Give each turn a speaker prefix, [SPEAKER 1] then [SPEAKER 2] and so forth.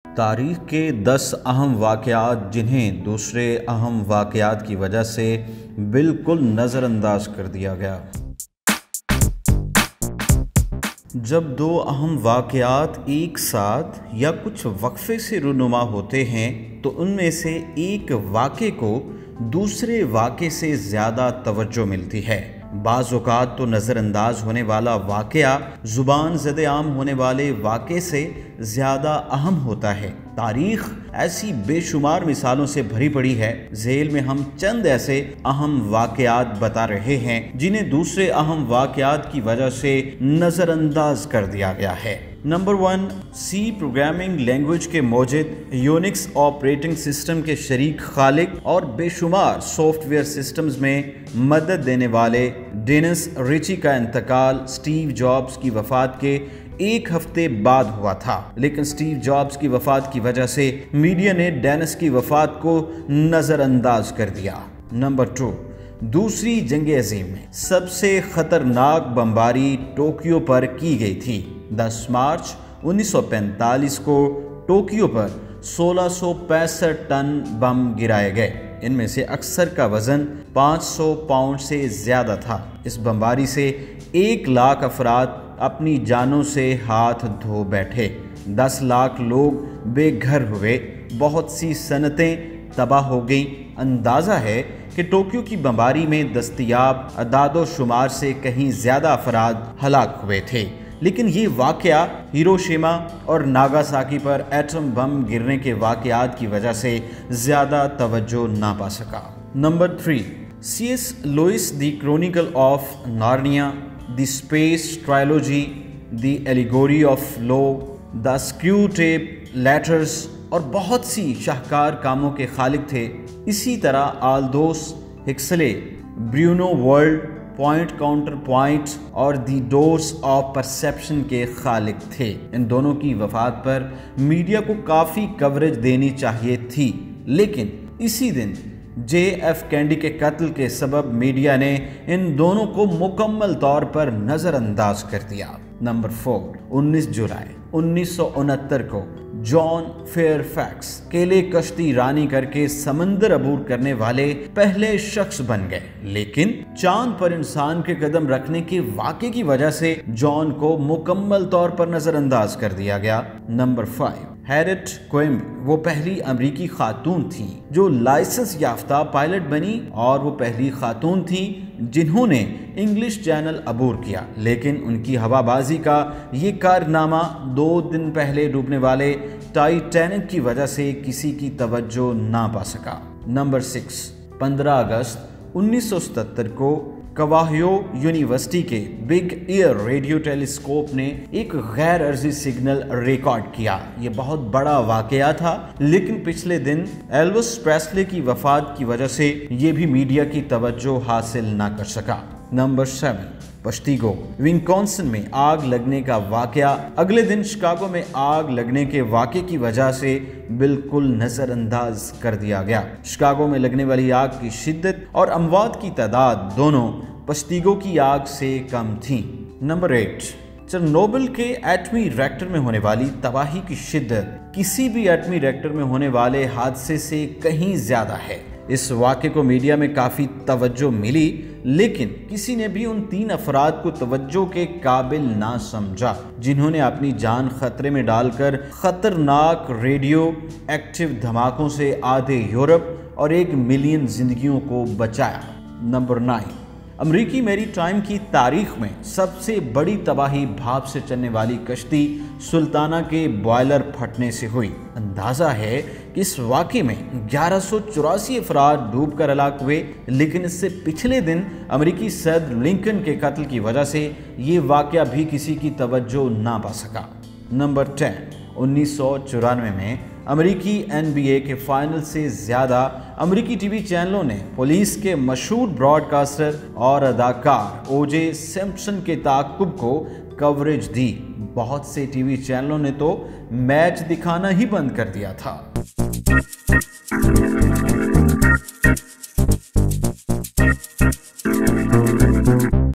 [SPEAKER 1] تاریخ کے 10 اہم واقعات جنہیں دوسرے اہم واقعات کی وجہ سے بالکل نظر انداز کر دیا گیا۔ جب دو اہم واقعات ایک ساتھ یا کچھ وقفے سے رونما ہوتے ہیں تو ان میں سے ایک واقعے کو دوسرے واقعے سے زیادہ توجہ ملتی ہے۔ بعض اوقات تو نظر انداز ہونے والا واقعہ زبان زد عام ہونے والے واقعے سے زیادہ اہم ہوتا ہے۔ تاریخ ایسی بے شمار مثالوں سے بھری پڑی ہے۔ ذیل میں ہم چند ایسے اہم واقعات بتا رہے ہیں جنہیں دوسرے اہم واقعات کی وجہ سے نظر انداز کر دیا گیا ہے۔ نمبر 1، سی پروگرامنگ لینگویج کے موجد یونکس آپریٹنگ سسٹم کے شریک خالق اور بے شمار سافٹ ویئر سسٹمز میں مدد دینے والے ڈینس ریچی کا انتقال سٹیو جابز کی وفات کے ایک ہفتے بعد ہوا تھا، لیکن سٹیو جابز کی وفات کی وجہ سے میڈیا نے ڈینس کی وفات کو نظر انداز کر دیا۔ نمبر 2، دوسری جنگ عظیم میں سب سے خطرناک بمباری ٹوکیو پر کی گئی تھی۔ 10 مارچ 1945 کو ٹوکیو پر 1665 ٹن بم گرائے گئے۔ ان میں سے اکثر کا وزن 500 پاؤنڈ سے زیادہ تھا۔ اس بمباری سے 1 لاکھ افراد اپنی جانوں سے ہاتھ دھو بیٹھے، 10 لاکھ لوگ بے گھر ہوئے، بہت سی صنعتیں تباہ ہو گئیں۔ اندازہ ہے کہ ٹوکیو کی بمباری میں دستیاب اعداد و شمار سے کہیں زیادہ افراد ہلاک ہوئے تھے، لیکن یہ واقعہ ہیروشیما اور ناگاساکی پر ایٹم بم گرنے کے واقعات کی وجہ سے زیادہ توجہ نہ پا سکا۔ نمبر 3، C S Lewis the Chronicle of Narnia, the Space Trilogy, the Allegory of Love, the Screwtape Letters اور بہت سی شاہکار کاموں کے خالق تھے۔ اسی طرح Aldous Huxley Brave New World, Point Counter Point اور دی ڈورس آف پرسیپشن کے خالق تھے۔ ان دونوں کی وفات پر میڈیا کو کافی کوریج دینی چاہیے تھی، لیکن اسی دن جے ایف کینڈی کے قتل کے سبب میڈیا نے ان دونوں کو مکمل طور پر نظر انداز کر دیا۔ نمبر 4، 19 جولائی 1969 کو جان فیئر فیکس کیلے کشتی رانی کر کے سمندر عبور کرنے والے پہلے شخص بن گئے، لیکن چاند پر انسان کے قدم رکھنے کے واقعے کی وجہ سے جان کو مکمل طور پر نظر انداز کر دیا گیا۔ نمبر 5، ہیریٹ کوئمبی وہ پہلی امریکی خاتون تھیں جو لائسنس یافتہ پائلٹ بنی، اور وہ پہلی خاتون تھیں جنہوں نے انگلش چینل عبور کیا، لیکن ان کی ہوا بازی کا یہ کارنامہ 2 دن پہلے ڈوبنے والے ٹائٹینک کی وجہ سے کسی کی توجہ نہ پا سکا۔ نمبر 6، 15 اگست 1977 کو کواہیو یونیورسٹی کے بگ ایئر ریڈیو ٹیلیسکوپ نے ایک غیر عرضی سگنل ریکارڈ کیا۔ یہ بہت بڑا واقعہ تھا، لیکن پچھلے دن ایلوس پریسلے کی وفات کی وجہ سے یہ بھی میڈیا کی توجہ حاصل نہ کر سکا۔ نمبر 7، پشتیگو وسکونسن میں آگ لگنے کا واقعہ اگلے دن شکاگو میں آگ لگنے کے واقعے کی وجہ سے بالکل نظر انداز کر دیا گیا۔ شکاگو میں لگنے والی آگ کی شدت اور اموات کی تعداد دونوں پشتیگو کی آگ سے کم تھیں۔ نمبر 8، چرنوبل کے ایٹمی ریکٹر میں ہونے والی تباہی کی شدت کسی بھی ایٹمی ریکٹر میں ہونے والے حادثے سے کہیں زیادہ ہے۔ اس واقعے کو میڈیا میں کافی توجہ ملی، لیکن کسی نے بھی ان 3 افراد کو توجہ کے قابل نہ سمجھا جنہوں نے اپنی جان خطرے میں ڈال کر خطرناک ریڈیو ایکٹیو دھماکوں سے آدھے یورپ اور 1 ملین زندگیوں کو بچایا۔ نمبر 9، امریکی میری ٹائم کی تاریخ میں سب سے بڑی تباہی بھاپ سے چلنے والی کشتی سلطانہ کے بوائلر پھٹنے سے ہوئی۔ اندازہ ہے کہ اس واقعے میں 1184 افراد ڈوب کر ہلاک ہوئے، لیکن اس سے پچھلے دن امریکی صدر لنکن کے قتل کی وجہ سے یہ واقعہ بھی کسی کی توجہ نہ پا سکا۔ نمبر 10، 1994 میں امریکی NBA کے فائنل سے زیادہ امریکی ٹی وی چینلوں نے پولیس کے مشہور براڈ کاسٹر اور اداکار او جے سمپسن کے تعاقب کو کوریج دی۔ بہت سے ٹی وی چینلوں نے تو میچ دکھانا ہی بند کر دیا تھا۔